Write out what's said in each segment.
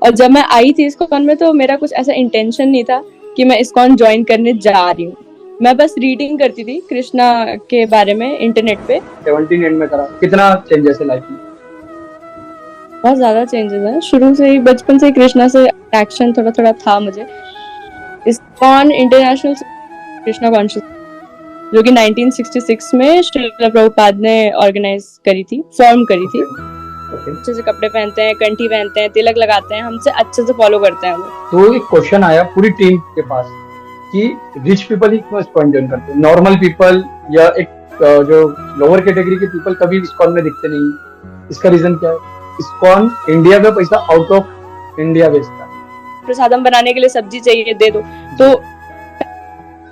और जब मैं आई थी इस्कॉन में तो मेरा कुछ ऐसा इंटेंशन नहीं था कि मैं इस्कॉन ज्वाइन करने जा रही हूँ। मैं बस रीडिंग करती थी कृष्णा के बारे में इंटरनेट पे। 17 एंड में करा, कितना चेंजेस है लाइफ में? बहुत ज्यादा चेंजेस हैं, शुरू से ही बचपन से ही कृष्णा से अट्रैक्शन थोड़ा थोड़ा था मुझे। इस्कॉन इंटरनेशनल कृष्णा कॉन्शियस, जो कि 1966 में श्रील प्रभुपाद ने ऑर्गेनाइज करी थी, फॉर्म करी थी। ओके। अच्छे से कपड़े पहनते हैं, कंठी पहनते हैं, तिलक लगाते हैं, हमसे अच्छे से फॉलो करते हैं वो। तो एक क्वेश्चन आया पूरी टीम के पास कि रिच पीपल ही क्यों इस्कॉन ज्वाइन करते हैं, नॉर्मल पीपल या एक जो लोअर कैटेगरी के पीपल कभी इस्कॉन में दिखते नहीं, इसका रीजन क्या है? इस्कॉन इंडिया का पैसा आउट ऑफ इंडिया बेचता है। प्रसादम बनाने के लिए सब्जी चाहिए, दे दो, तो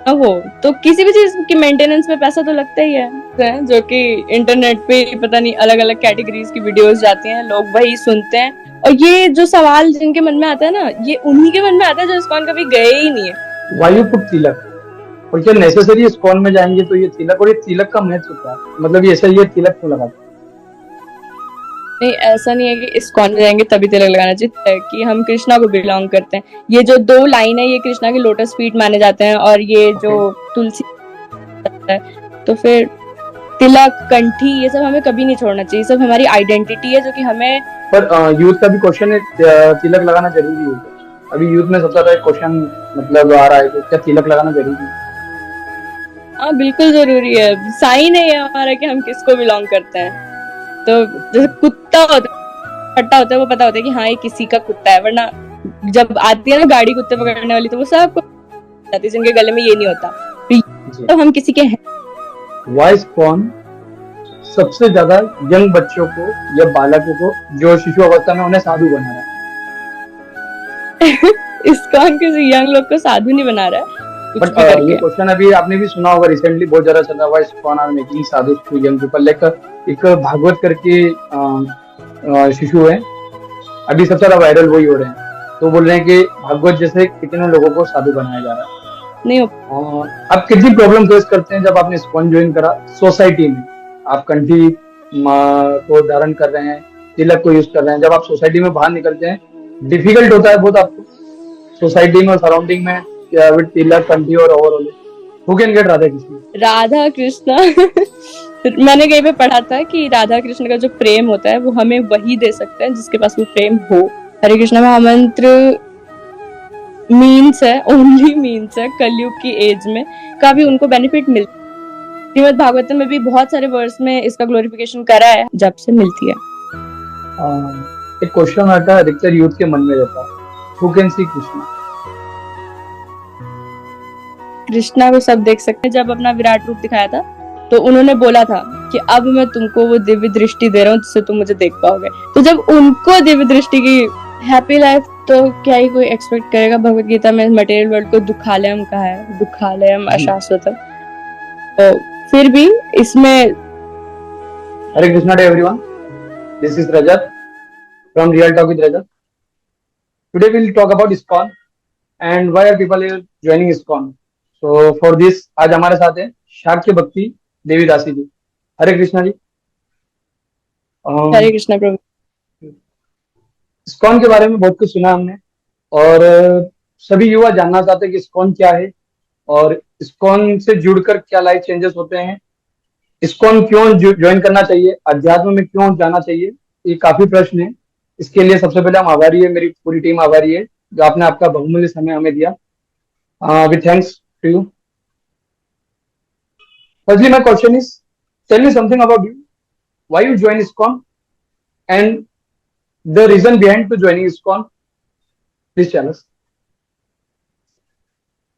हो तो किसी भी चीज की मेंटेनेंस में पैसा तो लगता ही है। जो कि इंटरनेट पे पता नहीं अलग अलग कैटेगरीज की वीडियोस जाती हैं, लोग वही सुनते हैं। और ये जो सवाल जिनके मन में आता है ना, ये उन्हीं के मन में आता है जो इस्कॉन कभी गए ही नहीं है। वायु पुट तिलक, और क्या नेसेसरी इस्कॉन में जाएंगे तो ये तिलक, और ये तिलक का महत्व क्या है, मतलब ये ऐसा ये तिलक क्यों लगाते? नहीं, ऐसा नहीं है कि इस्कॉन में जाएंगे तभी तिलक लगाना चाहिए, कि हम कृष्णा को बिलोंग करते हैं। ये जो 2 लाइन है ये कृष्णा के लोटस फीट माने जाते हैं, और ये जो तुलसी है, तो फिर तिलक, कंठी, ये सब हमें कभी नहीं छोड़ना चाहिए। सब हमारी आइडेंटिटी है जो कि हमें। पर यूथ का भी क्वेश्चन है, तिलक लगाना जरूरी है क्या? अभी यूथ में सबसे ज्यादा क्वेश्चन मतलब आ रहा है कि क्या तिलक लगाना जरूरी है? हाँ, बिल्कुल जरूरी है। साइन है ये हमारा कि हम किसको बिलोंग करते हैं। तो जैसे कुत्ता होता है, फट्टा होता है, वो पता होता है कि हाँ ये किसी का कुत्ता है, वरना जब आती है ना गाड़ी कुत्ते पकड़ने वाली, तो वो सबको जाती है, जिनके गले में ये नहीं होता, तो हम किसी के हैं। वॉइस कौन सबसे ज्यादा यंग बच्चों को या बालकों को जो शिशु अवस्था में उन्हें साधु बना रहा है? इस्कॉन किसी यंग लोग को साधु नहीं बना रहा है कुछ बट भी ये करके। क्वेश्चन अभी आपने भी सुना होगा, रिसेंटली बहुत ज्यादा चल रहा हुआ, इस्कॉन आर मेकिंग साधु टू यंग पीपल, लाइक एक भागवत करके शिशु है, अभी सबसे ज्यादा वायरल वही हो रहे हैं, तो बोल रहे हैं कि भागवत जैसे कितने लोगों को साधु बनाया जा रहा है। नहीं हो। आप कितनी प्रॉब्लम फेस करते हैं जब आपने इस्कॉन ज्वाइन करा सोसाइटी में? आप कंठी को धारण कर रहे हैं, तिलक को यूज कर रहे हैं, जब आप सोसाइटी में बाहर निकलते हैं डिफिकल्ट होता है बहुत आपको सोसाइटी में और सराउंडिंग में विद तिलक, कंठी और overall? Who can get Radha Krishna? Radha Krishna मैंने कहीं पे पढ़ा था कि राधा कृष्ण का जो प्रेम होता है वो हमें वही दे सकते हैं जिसके पास वो प्रेम हो। हरे कृष्णा महामंत्र मीन्स है, ओनली मीन्स है कलयुग की एज में, काफी उनको बेनिफिट मिलता है। श्रीमद् भागवतम में भी बहुत सारे वर्स में इसका ग्लोरिफिकेशन करा है जब से मिलती है। एक क्वेश्चन आता है अधिकतर यूथ के मन में रहता है, who can see Krishna? Krishna को सब देख सकते हैं। जब अपना विराट रूप दिखाया था तो उन्होंने बोला था कि अब मैं तुमको वो दिव्य दृष्टि दे रहा हूँ जिससे तुम मुझे देख पाओगे। तो जब उनको दिव्य दृष्टि की हैप्पी लाइफ, तो क्या ही कोई एक्सपेक्ट करेगा। भगवत गीता में मटेरियल वर्ल्ड को दुखालयम कहा है, दुखालयम अशाश्वतम। तो फिर भी इसमें Hare Krishna to everyone, this is Rajat from real talk with Rajat. Today we will talk about ISKCON and why are people are joining ISKCON. So for this आज हमारे साथ है शाक्य भक्ति देवी दासी जी। हरे कृष्णा जी। हरे कृष्णा प्रभु। इस्कॉन के बारे में बहुत कुछ सुना हमने, और सभी युवा जानना चाहते हैं कि इस्कॉन क्या है और इस्कॉन से जुड़कर क्या लाइफ चेंजेस होते हैं, इस्कॉन क्यों ज्वाइन करना चाहिए, अध्यात्म में क्यों जाना चाहिए। ये काफी प्रश्न है। इसके लिए सबसे पहले हम आभारी है, मेरी पूरी टीम आभारी है जो आपने आपका बहुमूल्य समय हमें दिया। With thanks to you. Firstly my question is, tell me something about you, why you join ISKCON and the reason behind to joining ISKCON, please tell us.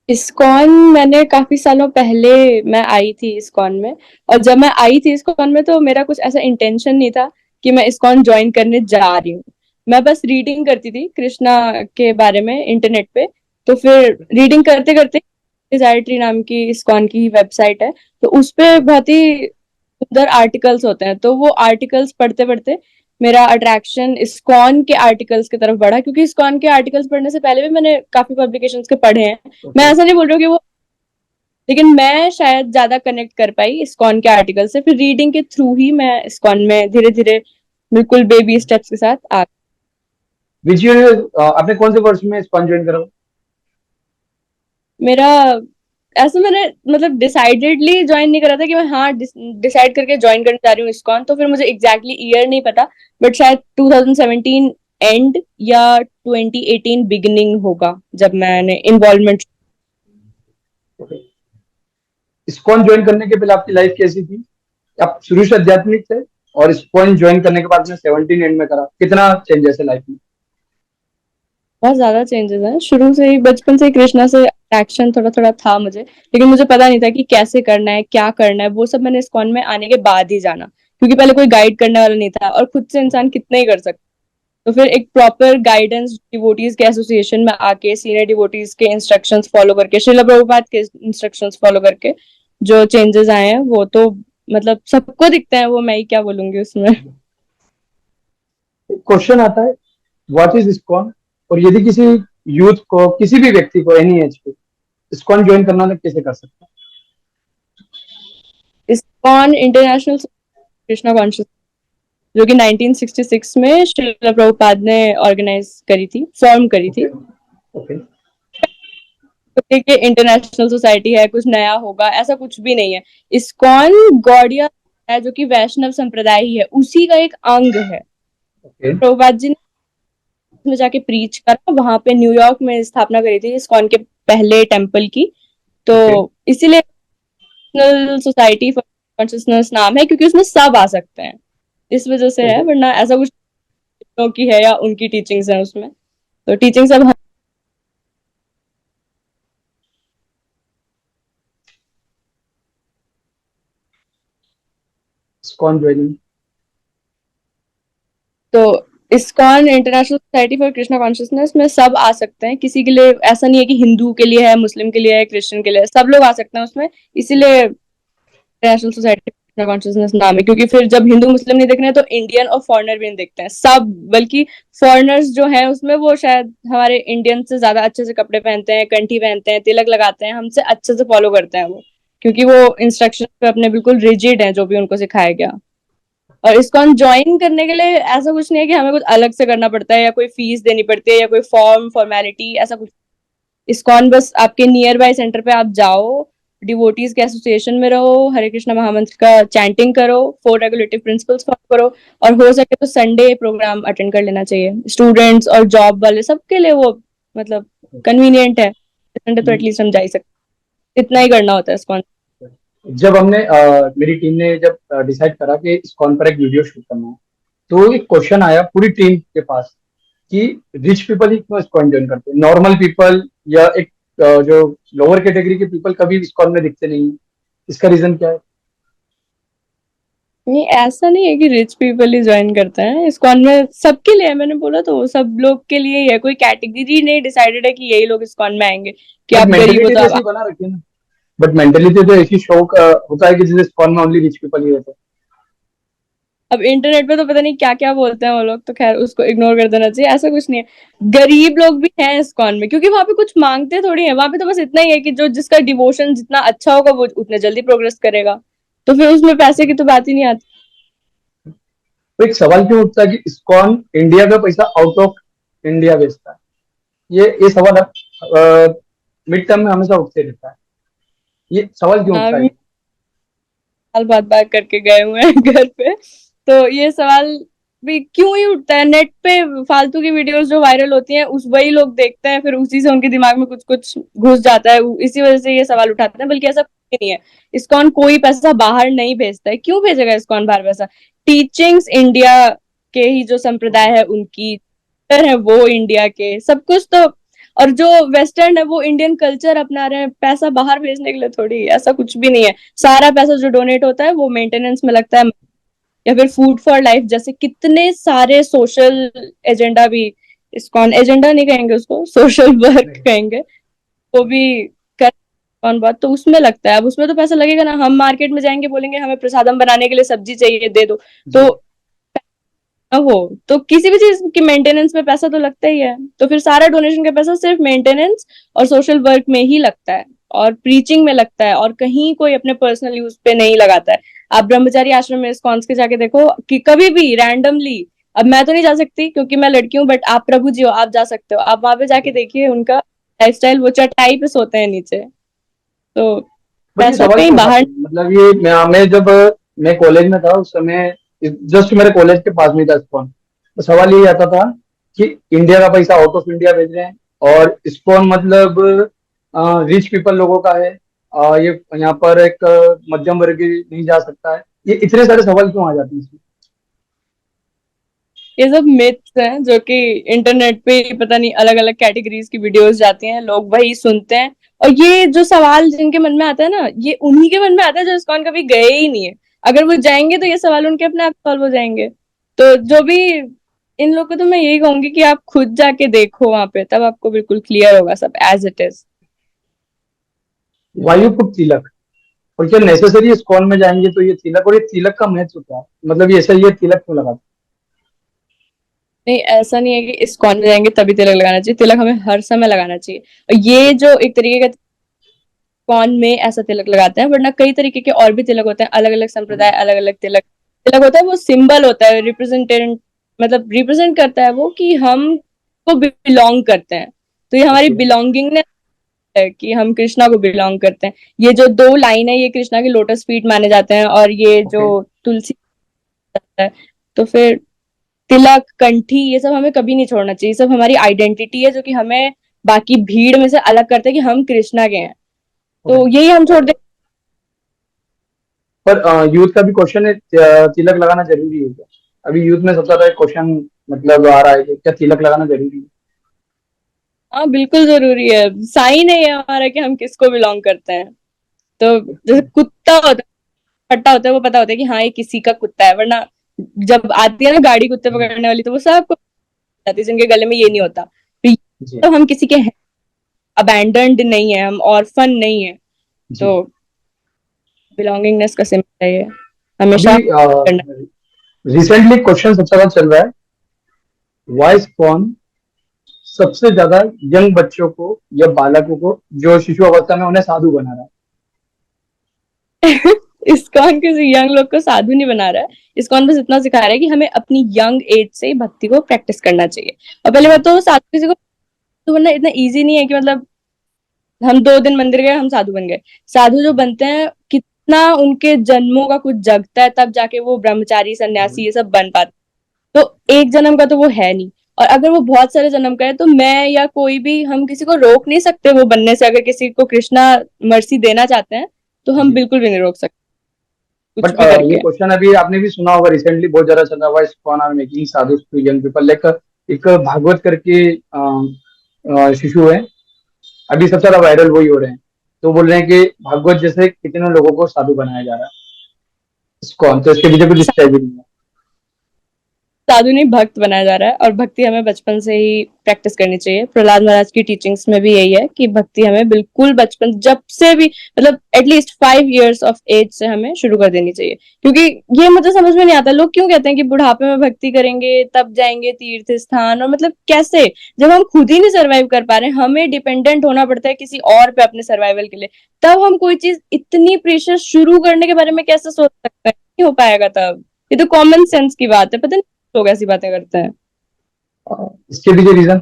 ISKCON मैंने काफी सालों पहले मैं आई थी इस्कॉन में, और जब मैं आई थी इस्कॉन में तो मेरा कुछ ऐसा इंटेंशन नहीं था कि मैं इस्कॉन ज्वाइन करने जा रही हूँ। मैं बस रीडिंग करती थी कृष्णा के बारे में इंटरनेट पे। तो फिर रीडिंग करते करते डिजायट्री नाम की इस्कॉन की वेबसाइट है, तो उस पे बहुत ही सुंदर आर्टिकल्स होते हैं। तो वो आर्टिकल्स पढ़ते पढ़ते मेरा अट्रैक्शन इस्कॉन के आर्टिकल्स की तरफ बढ़ा, क्योंकि इस्कॉन के आर्टिकल्स पढ़ने से पहले भी मैंने काफी पब्लिकेशंस के पढ़े हैं। मैं ऐसा नहीं बोल रही हूँ कि वो, लेकिन मैं शायद ज्यादा कनेक्ट कर पाई इस्कॉन के आर्टिकल से। फिर रीडिंग के थ्रू ही मैं इस्कॉन में धीरे धीरे बिल्कुल बेबी स्टेप्स के साथ आ। विच ईयर आपने कौन से वर्ष में इस्कॉन ज्वाइन करा? मेरा ऐसा मैंने मतलब डिसाइडेडली ज्वाइन नहीं करा था कि मैं हाँ डिसाइड करके ज्वाइन करने जा रही हूँ इस्कॉन, तो फिर मुझे एग्जैक्टली ईयर नहीं पता, बट शायद 2017 एंड या 2018 बिगिनिंग होगा जब मैंने इन्वॉल्वमेंट। इस्कॉन ज्वाइन करने के पहले आपकी लाइफ कैसी थी? आप शुरू से आध्यात्मिक थे, और इस्कॉन ज्वाइन करने के बाद में 17 एंड में करा, कितना चेंजेस है लाइफ में? बहुत ज्यादा चेंजेस हैं। शुरू से ही बचपन से ही कृष्णा से अट्रैक्शन थोड़ा थोड़ा था मुझे, लेकिन मुझे पता नहीं था कि कैसे करना है क्या करना है, वो सब मैंने इस्कॉन में आने के बाद ही जाना, क्योंकि पहले कोई गाइड करने वाला नहीं था और खुद से इंसान कितना ही कर सकता। तो फिर एक प्रॉपर गाइडेंस डिवोटीज के एसोसिएशन में आके सीनियर डिवोटीज के इंस्ट्रक्शंस फॉलो करके, श्रील प्रभुपाद के इंस्ट्रक्शंस फॉलो करके जो चेंजेस आए हैं वो तो मतलब सबको दिखते हैं, वो मैं ही क्या बोलूंगी उसमें। क्वेश्चन आता है, व्हाट इज इस्कॉन? और यदि किसी यूथ को, किसी भी व्यक्ति को एनी एज पे इस्कॉन ज्वाइन करना है, कैसे कर सकता इस्कॉन इंटरनेशनल कृष्णा कॉन्शियस, जो कि 1966 में श्रील प्रभुपाद ने ऑर्गेनाइज करी थी, फॉर्म करी है? थी। ओके। तो कि इंटरनेशनल सोसाइटी है, कुछ नया होगा, ऐसा कुछ भी नहीं है। इस्कॉन गौड़िया है जो कि वैष्णव संप्रदाय ही है, उसी का एक अंग है। ओके। प्रभुपाद जी ने में जाके प्रीच करा, वहां पे न्यूयॉर्क में स्थापना करी थी इस्कॉन के पहले टेम्पल की। तो ओके। इसीलिए नेशनल सोसाइटी फॉर कॉन्शियसनेस नाम है, क्योंकि उसमें सब आ सकते हैं, इस वजह से है, वरना ऐसा कुछ की है या उनकी टीचिंग्स है उसमें। तो टीचिंग सब इस्कॉन ज्वाइनिंग। तो ISKCON international society for Krishna consciousness में सब आ सकते हैं, किसी के लिए ऐसा नहीं है कि हिंदू के लिए है, मुस्लिम के लिए है, क्रिश्चियन के लिए है, सब लोग आ सकते हैं उसमें। इसीलिए international society for Krishna consciousness नाम है, क्योंकि फिर जब हिंदू मुस्लिम नहीं देख रहे हैं तो इंडियन और फॉरनर भी नहीं देखते हैं सब, बल्कि फॉरनर्स जो हैं उसमें वो शायद हमारे इंडियन से ज्यादा अच्छे से कपड़े पहनते हैं, कंठी पहनते हैं, तिलक लगाते हैं, हमसे अच्छे से फॉलो करते हैं वो, क्योंकि वो इंस्ट्रक्शन पे अपने बिल्कुल रिजिड हैं जो भी उनको सिखाया गया। और इस्कॉन ज्वाइन करने के लिए ऐसा कुछ नहीं है कि हमें कुछ अलग से करना पड़ता है या कोई फीस देनी पड़ती है या कोई फॉर्मेलिटी, ऐसा कुछ। इस्कॉन बस आपके नियर बाय सेंटर पे आप जाओ, डिवोटीज के एसोसिएशन में रहो, हरे कृष्णा महामंत्र का चैंटिंग करो, 4 रेगुलेटिव प्रिंसिपल्स फॉलो करो, और हो सके तो संडे प्रोग्राम अटेंड कर लेना चाहिए। स्टूडेंट्स और जॉब वाले सबके लिए वो मतलब कन्वीनियंट है, संडे तो एटलीस्ट हम जा ही सकते, इतना ही करना होता है इस्कॉन। जब हमने मेरी टीम ने जब डिसाइड करा कि इस्कॉन पर एक वीडियो शूट करना है, तो एक क्वेश्चन आया पूरी टीम के पास कि रिच पीपल ही क्यों इस्कॉन ज्वाइन करते हैं, नॉर्मल पीपल या एक जो लोअर कैटेगरी के पीपल कभी इस्कॉन में दिखते नहीं है, इसका रीजन क्या है? नहीं, ऐसा नहीं है कि रिच पीपल ही ज्वाइन करते हैं इस्कॉन में, सबके लिए है, मैंने बोला तो सब लोग के लिए ही है, कोई कैटेगरी नहीं डिसाइडेड है कि यही लोग इस्कॉन में आएंगे, कि बट आप गरीब हो मेंटेलिटी तो तो आप। ऐसी बना रखी है ना। बट मेंटेलिटी तो ऐसी शौक होता है कि जिसे इस्कॉन में ओनली रिच पीपल ही रहते हैं। अब इंटरनेट पे तो पता नहीं क्या क्या बोलते हैं वो लोग, तो खैर उसको इग्नोर कर देना चाहिए, ऐसा कुछ नहीं है। गरीब लोग भी हैं इस्कॉन में, क्योंकि वहां पे कुछ मांगते थोड़ी है, वहां पे तो बस इतना ही है कि जो जिसका डिवोशन जितना अच्छा होगा वो उतने जल्दी प्रोग्रेस करेगा, तो फिर उसमें पैसे की तो बात ही नहीं आती। तो एक सवाल क्यों उठता है कि इस्कॉन इंडिया का पैसा आउट ऑफ इंडिया भेजता है? ये सवाल अब मिड टर्म में हमेशा उठते रहता है, ये सवाल क्यों उठता है? हाँ, साल बाद बात करके गए हुए हैं घर पे, तो ये सवाल भी क्यों ही उठता है। नेट पे फालतू की वीडियोस जो वायरल होती हैं उस वही लोग देखते हैं, फिर उसी से उनके दिमाग में कुछ कुछ घुस जाता है, इसी वजह से ये सवाल उठाते हैं, बल्कि ऐसा कुछ नहीं है। इस्कॉन कोई पैसा बाहर नहीं भेजता है, क्यों भेजेगा इस्कॉन बाहर पैसा? टीचिंग्स इंडिया के ही जो संप्रदाय है उनकी है, वो इंडिया के सब कुछ तो, और जो वेस्टर्न है वो इंडियन कल्चर अपना रहे हैं, पैसा बाहर भेजने के लिए थोड़ी, ऐसा कुछ भी नहीं है। सारा पैसा जो डोनेट होता है वो मेंटेनेंस में लगता है, या फिर फूड फॉर लाइफ जैसे कितने सारे सोशल एजेंडा भी, इस्कॉन एजेंडा नहीं कहेंगे उसको, सोशल वर्क कहेंगे, वो भी कर कौन बात, तो उसमें लगता है। अब उसमें तो पैसा लगेगा ना, हम मार्केट में जाएंगे बोलेंगे हमें प्रसादम बनाने के लिए सब्जी चाहिए दे दो, तो जी। हो तो किसी भी चीज की मेंटेनेंस में पैसा तो लगता ही है, तो फिर सारा डोनेशन का पैसा सिर्फ मेंटेनेंस और सोशल वर्क में ही लगता है, और प्रीचिंग में लगता है, और कहीं कोई अपने पर्सनल यूज पे नहीं लगाता है। आप ब्रह्मचारी आश्रम में इस्कॉन्स के जाके देखो कि कभी भी रैंडमली अब मैं तो नहीं जा सकती क्योंकि मैं लड़की हूँ, बट आप प्रभु जी हो, आप जा सकते हो। आप वहां पे जाके देखिए उनका लाइफस्टाइल, वो चटाई पे सोते हैं नीचे। तो बट ये वैसा सवाल कहीं क्यों बाहर। उठाते हैं? मतलब ये मैं जब मैं कॉलेज में था उस समय जस्ट मेरे कॉलेज के पास में था इस्कॉन। तो सवाल ये आता था कि इंडिया का पैसा आउट ऑफ इंडिया भेज रहे हैं, और इस्कॉन मतलब रिच पीपल लोगों का है, ये यहाँ पर एक मध्यम वर्ग नहीं जा सकता है। ये इतने सारे सवाल क्यों आ जाते हैं इसमें? ये सब मिथ्स हैं जो कि इंटरनेट पे पता नहीं अलग अलग कैटेगरीज की वीडियोस जाती हैं, लोग वही सुनते हैं। और ये जो सवाल जिनके मन में आता है ना, ये उन्हीं के मन में आता है जो इस्कॉन कभी गए ही नहीं है। अगर वो जाएंगे तो ये सवाल उनके अपने आप सॉल्व हो जाएंगे। तो जो भी इन लोग को, तो मैं यही कहूंगी कि आप खुद जाके देखो वहां पे, तब आपको बिल्कुल क्लियर होगा सब एज इट इज। वायु पुट तिलक, और क्या नेसेसरी इस्कॉन में जाएंगे तो ये तिलक, और ये तिलक का महत्व क्या है? मतलब ये ऐसा, ये तिलक क्यों लगाते नहीं, ऐसा नहीं है कि इस्कॉन में जाएंगे तभी तिलक लगाना चाहिए। तिलक हमें हर समय लगाना चाहिए। और ये जो एक तरीके का कौन में ऐसा तिलक लगाते हैं, वरना कई तरीके के और भी तिलक होते हैं, अलग अलग हैं? संप्रदाय अलग अलग तिलक तिलक होता है। वो सिंबल होता है, रिप्रेजेंटेट, मतलब रिप्रेजेंट करता है वो कि हम को बिलोंग करते हैं। तो ये हमारी ओके। बिलोंगिंगनेस है कि हम कृष्णा को बिलोंग करते हैं। ये जो दो लाइन है, ये कृष्णा के लोटस फीट माने जाते हैं, और ये जो ओके। तुलसी है। तो फिर तिलक, कंठी, ये सब हमें कभी नहीं छोड़ना चाहिए। ये सब हमारी आइडेंटिटी है जो कि हमें बाकी भीड़ में से अलग करते हैं कि हम कृष्णा के हैं। ओके। तो यही हम छोड़ दे। पर यूथ का भी क्वेश्चन है, तिलक लगाना जरूरी है क्या? अभी यूथ में सबसे ज्यादा क्वेश्चन मतलब आ रहा है कि क्या तिलक लगाना जरूरी है? हाँ, बिल्कुल जरूरी है। साइन है ये हमारा कि हम किसको बिलोंग करते हैं। तो जैसे कुत्ता होता है, फट्टा होता है, वो पता होता है कि हाँ ये किसी का कुत्ता है। वरना जब आती है ना गाड़ी कुत्ते जी। पकड़ने वाली, तो वो सबको जाती है जिनके गले में ये नहीं होता। तो जी। तो हम किसी के हैं, अबैंडन्ड नहीं है, हम ऑर्फन नहीं है। जी। तो बिलोंगिंगनेस का सिंबल है ये, हमेशा अभी करना। रिसेंटली क्वेश्चन सबसे ज्यादा चल रहा है, वॉइस कौन सबसे ज्यादा यंग बच्चों को या बालकों को जो शिशु अवस्था में उन्हें साधु बना रहा इस्कॉन किसी यंग लोग को साधु नहीं बना रहा है। इस्कॉन बस इतना सिखा रहा है कि हमें अपनी यंग एज से ही भक्ति को प्रैक्टिस करना चाहिए। और पहले है? बात तो साधु किसी को तो बनना इतना इजी नहीं है कि मतलब हम 2 दिन मंदिर गए हम साधु बन गए। साधु जो बनते हैं, कितना उनके जन्मों का कुछ जगता है, तब जाके वो ब्रह्मचारी सन्यासी ये सब बन पाते। तो एक जन्म का तो वो है नहीं। और अगर वो बहुत सारे जन्म का है, तो मैं या कोई भी, हम किसी को रोक नहीं सकते वो बनने से। अगर किसी को कृष्णा मर्सी देना चाहते हैं तो हम जी। बिल्कुल भी नहीं रोक सकते कुछ बट भी ये करके। क्वेश्चन अभी आपने भी सुना होगा, रिसेंटली बहुत ज्यादा चल रहा हुआ, कौन आर मेकिंग साधु टू यंग पीपल, लाइक एक भागवत करके शिशु है, अभी सबसे ज्यादा वायरल वही हो रहे हैं। तो बोल रहे हैं कि भागवत जैसे कितने लोगों को साधु बनाया जा रहा है, कौन तो इसके पीछे कुछ स्ट्रेटेजी नहीं है? साधु नहीं, भक्त बनाया जा रहा है। और भक्ति हमें बचपन से ही प्रैक्टिस करनी चाहिए। प्रहलाद महाराज की टीचिंग्स में भी यही है कि भक्ति हमें बिल्कुल बचपन जब से भी, मतलब एटलीस्ट 5 years ऑफ एज से हमें शुरू कर देनी चाहिए। क्योंकि ये मुझे समझ में नहीं आता, लोग क्यों कहते हैं कि बुढ़ापे में भक्ति करेंगे तब जाएंगे तीर्थ स्थान, और मतलब कैसे, जब हम खुद ही नहीं सर्वाइव कर पा रहे हैं, हमें डिपेंडेंट होना पड़ता है किसी और पे अपने सर्वाइवल के लिए। तब हम कोई चीज इतनी प्रीशियस शुरू करने के बारे में कैसे सोच सकते हैं? नहीं हो पाएगा तब। ये तो कॉमन सेंस की बात है, पता नहीं लोग ऐसी बातें करते हैं। इसके पीछे रीजन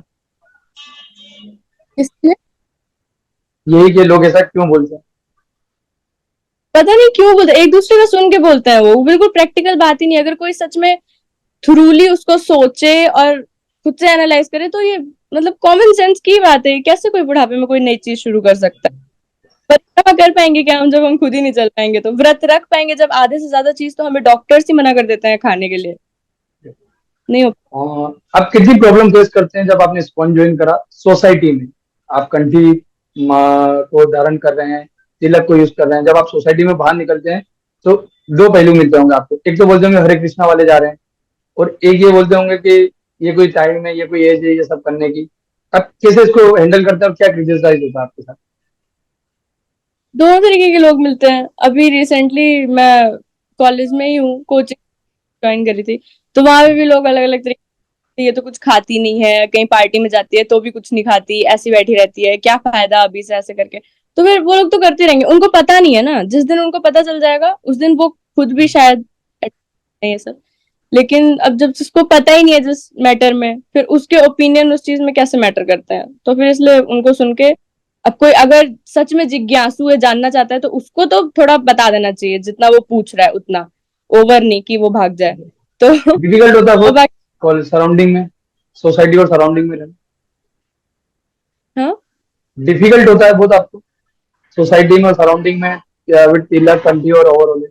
इसलिए यही कि लोग ऐसा क्यों बोलते हैं? पता नहीं क्यों बोलते, एक दूसरे का सुन के बोलते हैं। वो बिल्कुल प्रैक्टिकल बात ही नहीं। अगर कोई सच में थ्रूली उसको सोचे और खुद से एनालाइज करे, तो ये मतलब कॉमन सेंस की बात है। कैसे कोई बुढ़ापे में कोई नई चीज शुरू कर सकता है? परिक्रमा कर पाएंगे क्या हम, जब हम खुद ही नहीं चल पाएंगे? तो व्रत रख पाएंगे जब आधे से ज्यादा चीज तो हमें डॉक्टर्स ही मना कर देते हैं खाने के लिए? नहीं हो। आप कितनी प्रॉब्लम फेस करते हैं जब आपने स्पॉन ज्वाइन करा सोसाइटी में? आप कंठी को धारण कर रहे हैं, तिलक को यूज कर रहे हैं, जब आप सोसाइटी में बाहर निकलते हैं तो दो पहलू मिलते होंगे आपको। एक तो बोलते होंगे हरे कृष्णा वाले जा रहे हैं, और एक ये बोलते होंगे कि ये कोई टाइम है, ये कोई एज है ये सब करने की। आप कैसे इसको हैंडल करते हैं और क्या क्रिटिसाइज होता है आपके साथ? दोनों तरीके के लोग मिलते हैं। अभी रिसेंटली मैं कॉलेज में ही हूँ, कोचिंग ज्वाइन करी थी। तो वहां पे भी लोग अलग अलग तरीके, ये तो कुछ खाती नहीं है, कहीं पार्टी में जाती है तो भी कुछ नहीं खाती, ऐसी बैठी रहती है, क्या फायदा अभी से, ऐसे करके। तो फिर वो लोग तो करते रहेंगे, उनको पता नहीं है ना। जिस दिन उनको पता चल जाएगा उस दिन वो खुद भी शायद ये सब। लेकिन अब जब जिसको पता ही नहीं है जिस मैटर में, फिर उसके ओपिनियन उस चीज में कैसे मैटर करते हैं, तो फिर इसलिए उनको सुन के, अब कोई अगर सच में जिज्ञासु है, जानना चाहता है, तो उसको तो थोड़ा बता देना चाहिए, जितना वो पूछ रहा है उतना, ओवर नहीं कि वो भाग जाए। तो डिफिकल्ट होता है और बहुत बाकी, कॉलेज सराउंडिंग में, सोसाइटी और सराउंडिंग में रहना। हाँ, डिफिकल्ट होता है बहुत आपको सोसाइटी में और सराउंडिंग में, या विद तिलक कंट्री और ओवरऑल?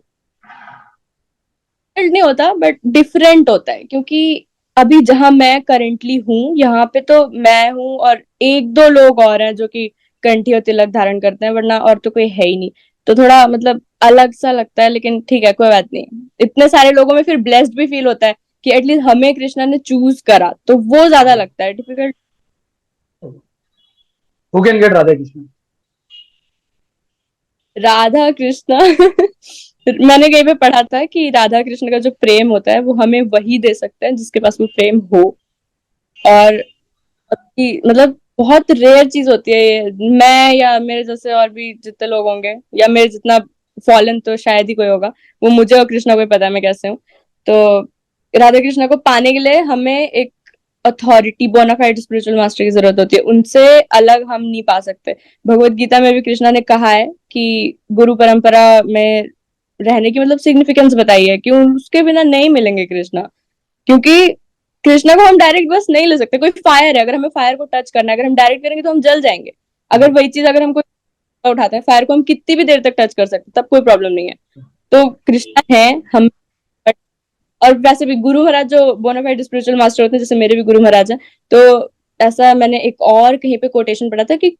नहीं होता, बट डिफरेंट होता है, क्योंकि अभी जहां मैं करेंटली हूँ, यहाँ पे तो मैं हूँ और एक दो लोग और हैं जो कि कंठी और तिलक धारण करते हैं, वरना और तो कोई है ही नहीं। तो थोड़ा मतलब अलग सा लगता है, लेकिन ठीक है, कोई बात नहीं। इतने सारे लोगों में फिर ब्लेस्ड भी फील होता है कि एटलीस्ट हमें कृष्णा ने चूज करा, तो वो ज्यादा लगता है difficult. Who can get Radha Krishna? Radha Krishna मैंने कहीं पे पढ़ा था कि राधा कृष्ण का जो प्रेम होता है वो हमें वही दे सकते हैं जिसके पास वो प्रेम हो। और कि मतलब बहुत रेयर चीज होती है ये, मैं या मेरे जैसे और भी जितने लोग होंगे, या मेरे जितना फॉलन तो शायद ही कोई होगा, वो मुझे और कृष्णा को ही पता है मैं कैसे हूँ। तो राधा कृष्णा को पाने के लिए हमें एक अथॉरिटी, बोनाफाइड स्पिरिचुअल मास्टर की जरूरत होती है, उनसे अलग हम नहीं पा सकते। भगवत गीता में भी कृष्णा ने कहा है कि गुरु परंपरा में रहने की मतलब सिग्निफिकेंस बताई है कि उसके बिना नहीं मिलेंगे कृष्णा। क्योंकि कृष्णा को हम डायरेक्ट बस नहीं ले सकते, कोई फायर है, अगर हमें फायर को टच करना है, अगर हम डायरेक्ट करेंगे तो हम जल जाएंगे। अगर वही चीज अगर हम कोई उठाते हैं, फायर को हम कितनी भी देर तक टच कर सकते हैं, तब कोई प्रॉब्लम नहीं है। तो कृष्णा है हम। और वैसे भी गुरु महाराज जो बोनाफाइड स्पिरिचुअल मास्टर होते हैं, जैसे मेरे भी गुरु महाराज हैं, तो ऐसा मैंने एक और कहीं पे कोटेशन पढ़ा था कि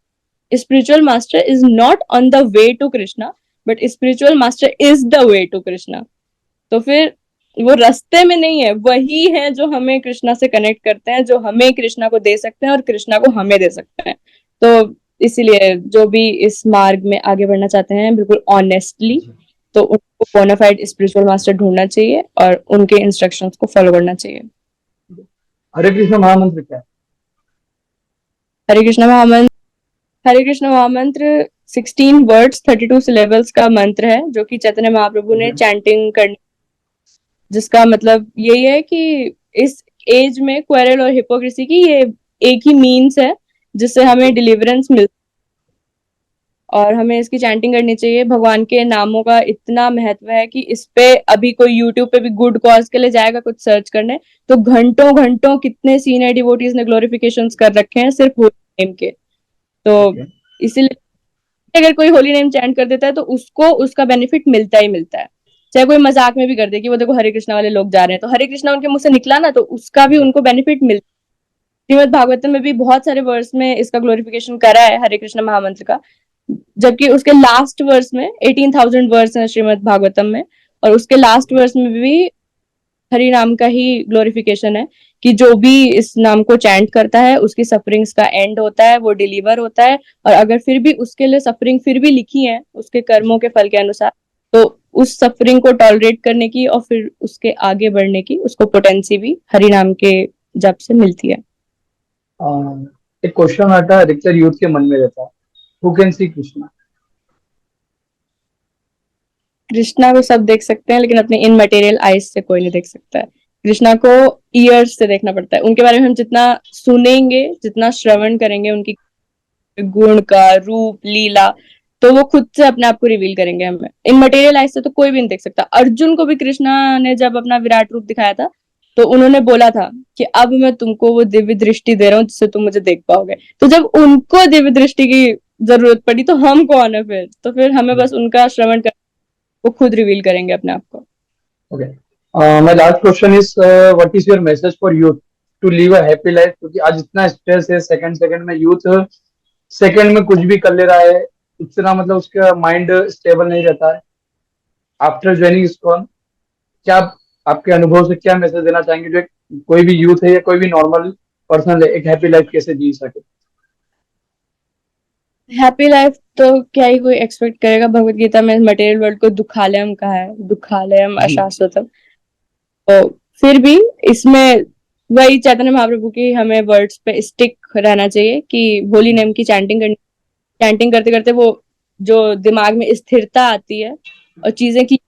spiritual master is not on the way to Krishna, but spiritual master is the way to Krishna. तो फिर वो रास्ते में नहीं है, वही है जो हमें कृष्णा से कनेक्ट करते हैं, जो हमें कृष्णा को दे सकते हैं और कृष्णा को हमें दे सकते हैं। तो इसीलिए जो भी इस मार्ग में आगे बढ़ना चाहते हैं बिल्कुल ऑनेस्टली, तो उनको बोनाफाइड स्पिरिचुअल मास्टर ढूंढना चाहिए और उनके इंस्ट्रक्शंस को फॉलो करना चाहिए। हरे कृष्ण महामंत्र क्या है? हरे कृष्ण महामंत्र, हरे कृष्ण महामंत्र 16 वर्ड्स, 32 सिलेबल्स का मंत्र है, जो कि चैतन्य महाप्रभु ने Okay. चैंटिंग करनी, जिसका मतलब यही है कि इस एज में क्वेरल और हिपोक्रेसी की ये एक ही मीन्स है जिससे हमें डिलीवरेंस मिल, और हमें इसकी चैंटिंग करनी चाहिए। भगवान के नामों का इतना महत्व है कि इस पे अभी कोई यूट्यूब पे भी गुड कॉज के लिए जाएगा कुछ सर्च करने, तो घंटों घंटों कितने सीनियर डिवोटीज ने ग्लोरिफिकेशन कर रखे हैं सिर्फ होली नेम के। तो Okay. इसीलिए अगर कोई होली नेम चैंट कर देता है तो उसको उसका बेनिफिट मिलता ही मिलता है। चाहे कोई मजाक में भी कर दे कि वो देखो हरे कृष्णा वाले लोग जा रहे हैं, तो हरे कृष्णा उनके मुंह से निकला ना, तो उसका भी उनको बेनिफिट मिलता है। श्रीमद भागवतम में भी बहुत सारे वर्स में इसका ग्लोरिफिकेशन करा है हरे कृष्ण महामंत्र का, जबकि उसके लास्ट वर्स में 18,000 वर्स है श्रीमद भागवतम में, और उसके लास्ट वर्स में भी हरि नाम का ही ग्लोरिफिकेशन है कि जो भी इस नाम को चैंट करता है उसकी सफरिंग्स का एंड होता है, वो डिलीवर होता है। और अगर फिर भी उसके लिए सफरिंग फिर भी लिखी है उसके कर्मों के फल के अनुसार, तो उस सफरिंग को टॉलरेट करने की और फिर उसके आगे बढ़ने की उसको पोटेंसी भी हरि नाम के जप से मिलती है। एक क्वेश्चन आता है अधिकतर यूथ के मन में रहता है, who can see Krishna? Krishna को सब देख सकते हैं, लेकिन अपने इन मटेरियल आइज से कोई नहीं देख सकता है। कृष्णा को ईयर्स से देखना पड़ता है, उनके बारे में हम जितना सुनेंगे, जितना श्रवण करेंगे उनकी गुण का, रूप, लीला, तो वो खुद से अपने आप को रिवील करेंगे हमें। इन मटेरियल आइज से तो कोई भी नहीं देख सकता। अर्जुन को भी कृष्णा ने जब अपना विराट रूप दिखाया था, तो उन्होंने बोला था कि अब मैं तुमको वो दिव्य दृष्टि दे रहा हूँ जिससे तुम मुझे देख पाओगे। तो जब उनको दिव्य दृष्टि की जरूरत पड़ी तो हम कौन है फिर? तो फिर हमें बस उनका श्रवण कर, वो खुद रिवील करेंगे अपने आप को। Okay, my last question is, what is your message for youth to live a happy life? क्योंकि आज इतना स्ट्रेस है, सेकंड सेकंड में यूथ सेकंड में कुछ भी कर ले रहा है, इतना मतलब उसका माइंड स्टेबल नहीं रहता है। आफ्टर ज्वाइनिंग इस्कॉन, क्या आपके अनुभव से क्या मैसेज देना चाहेंगे, जो कोई भी यूथ है या कोई भी नॉर्मल पर्सन है, एक हैप्पी लाइफ कैसे जी सके? हैप्पी लाइफ तो क्या ही कोई एक्सपेक्ट करेगा, भगवत गीता में मटेरियल वर्ल्ड को दुखालयम कहा है, दुखालयम अशाश्वतम। तो फिर भी इसमें वही चैतन्य महाप्रभु की हमें वर्ड्स पे स्टिक रहना चाहिए कि होली नेम की चैंटिंग करनी। चैंटिंग करते करते वो जो दिमाग में स्थिरता आती है और चीजें की,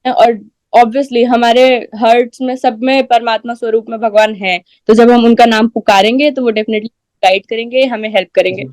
और ऑब्वियसली हमारे हर्ट्स में सब में परमात्मा स्वरूप में भगवान है, तो जब हम उनका नाम पुकारेंगे तो वो डेफिनेटली गाइड करेंगे, हमें हेल्प करेंगे।